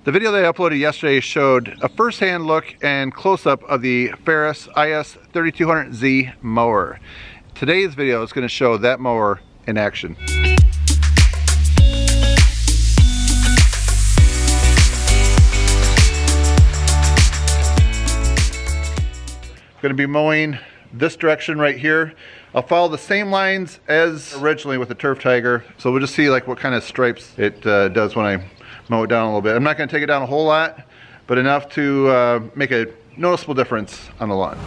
The video that I uploaded yesterday showed a first-hand look and close-up of the Ferris IS3200Z mower. Today's video is going to show that mower in action. I'm going to be mowing this direction right here. I'll follow the same lines as originally with the Turf Tiger, so we'll just see like what kind of stripes it does when I mow it down a little bit. I'm not going to take it down a whole lot, but enough to make a noticeable difference on the lawn.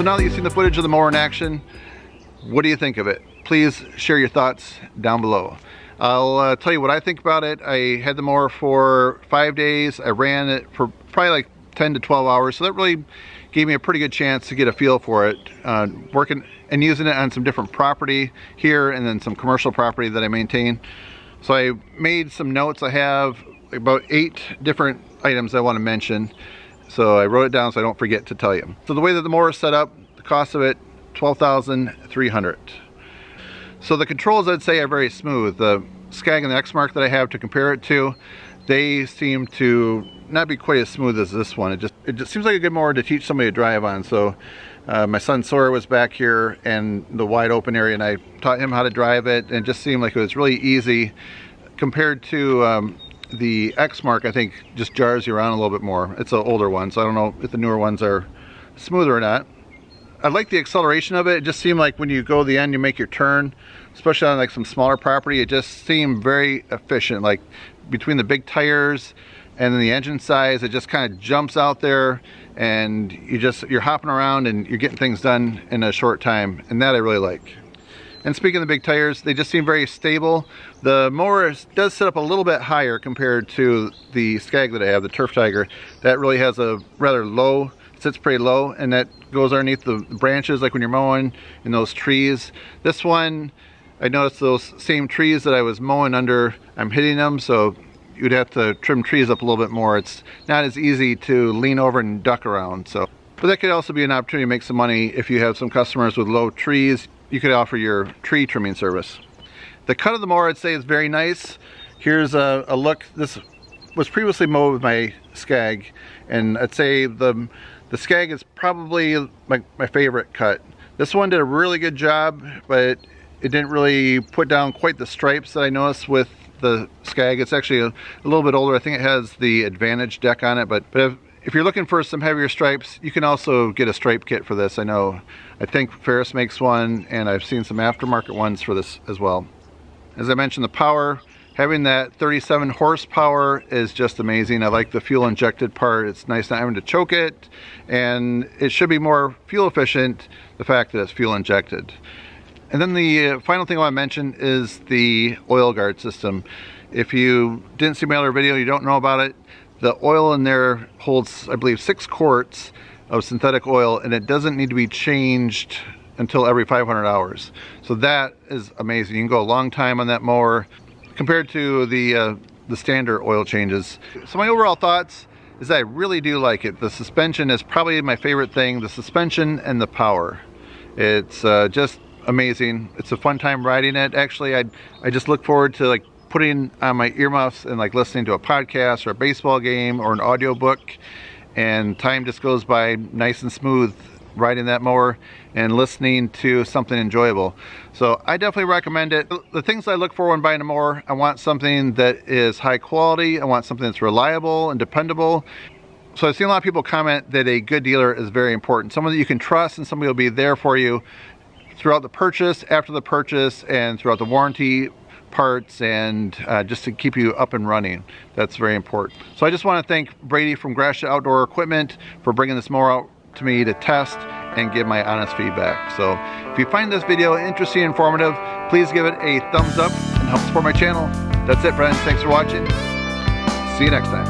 now that you've seen the footage of the mower in action, what do you think of it? Please share your thoughts down below. I'll tell you what I think about it. I had the mower for 5 days. I ran it for probably like 10 to 12 hours, so that really gave me a pretty good chance to get a feel for it. Working and using it on some different property here and then some commercial property that I maintain. So I made some notes. I have about 8 different items I want to mention. So I wrote it down so I don't forget to tell you. So the way that the mower is set up, the cost of it, $12,300. So the controls, I'd say, are very smooth. The Skag and the X-Mark that I have to compare it to, they seem to not be quite as smooth as this one. It just seems like a good mower to teach somebody to drive on. So my son Sawyer was back here in the wide open area, and I taught him how to drive it, and it just seemed like it was really easy compared to the X-Mark. I think just jars you around a little bit more. It's an older one, so I don't know if the newer ones are smoother or not. I like the acceleration of it. It just seemed like when you go to the end, you make your turn, especially on like some smaller property, it just seemed very efficient. Like between the big tires and then the engine size, it just kind of jumps out there, and you're hopping around and you're getting things done in a short time, and that I really like. And speaking of the big tires, they just seem very stable. The mower does sit up a little bit higher compared to the Skag that I have, the Turf Tiger. That really has a rather low, sits pretty low, and that goes underneath the branches, like when you're mowing in those trees. This one, I noticed those same trees that I was mowing under, I'm hitting them, so you'd have to trim trees up a little bit more. It's not as easy to lean over and duck around. So, but that could also be an opportunity to make some money if you have some customers with low trees. You could offer your tree trimming service. The cut of the mower, I'd say, is very nice. Here's a look. This was previously mowed with my Skag, and I'd say the Skag is probably my favorite cut. This one did a really good job, but it didn't really put down quite the stripes that I noticed with the Skag. It's actually a little bit older. I think it has the Advantage deck on it, but if you're looking for some heavier stripes, you can also get a stripe kit for this. I think Ferris makes one, and I've seen some aftermarket ones for this as well. As I mentioned, the power, having that 37 horsepower is just amazing. I like the fuel-injected part. It's nice not having to choke it, and it should be more fuel efficient, the fact that it's fuel-injected. And then the final thing I want to mention is the oil guard system. If you didn't see my other video, you don't know about it, the oil in there holds, I believe, 6 quarts of synthetic oil, and it doesn't need to be changed until every 500 hours. So that is amazing. You can go a long time on that mower compared to the standard oil changes. So my overall thoughts is that I really do like it. The suspension is probably my favorite thing, the suspension and the power. It's just amazing. It's a fun time riding it. Actually, I just look forward to like putting on my earmuffs and like listening to a podcast or a baseball game or an audiobook, and time just goes by nice and smooth riding that mower and listening to something enjoyable. So I definitely recommend it. The things I look for when buying a mower, I want something that is high quality, I want something that's reliable and dependable. So I've seen a lot of people comment that a good dealer is very important. Someone that you can trust, and somebody will be there for you throughout the purchase, after the purchase, and throughout the warranty parts, and just to keep you up and running. That's very important. So I just want to thank Brady from Gratiot Outdoor Equipment for bringing this mower out to me to test and give my honest feedback. So if you find this video interesting and informative, please give it a thumbs up and help support my channel. That's it, friends. Thanks for watching. See you next time.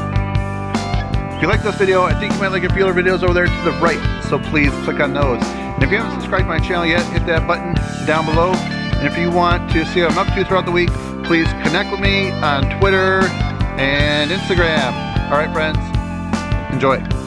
If you like this video, I think you might like a few other videos over there to the right, so please click on those. And if you haven't subscribed to my channel yet, hit that button down below. And if you want to see what I'm up to throughout the week, please connect with me on Twitter and Instagram. All right, friends, enjoy.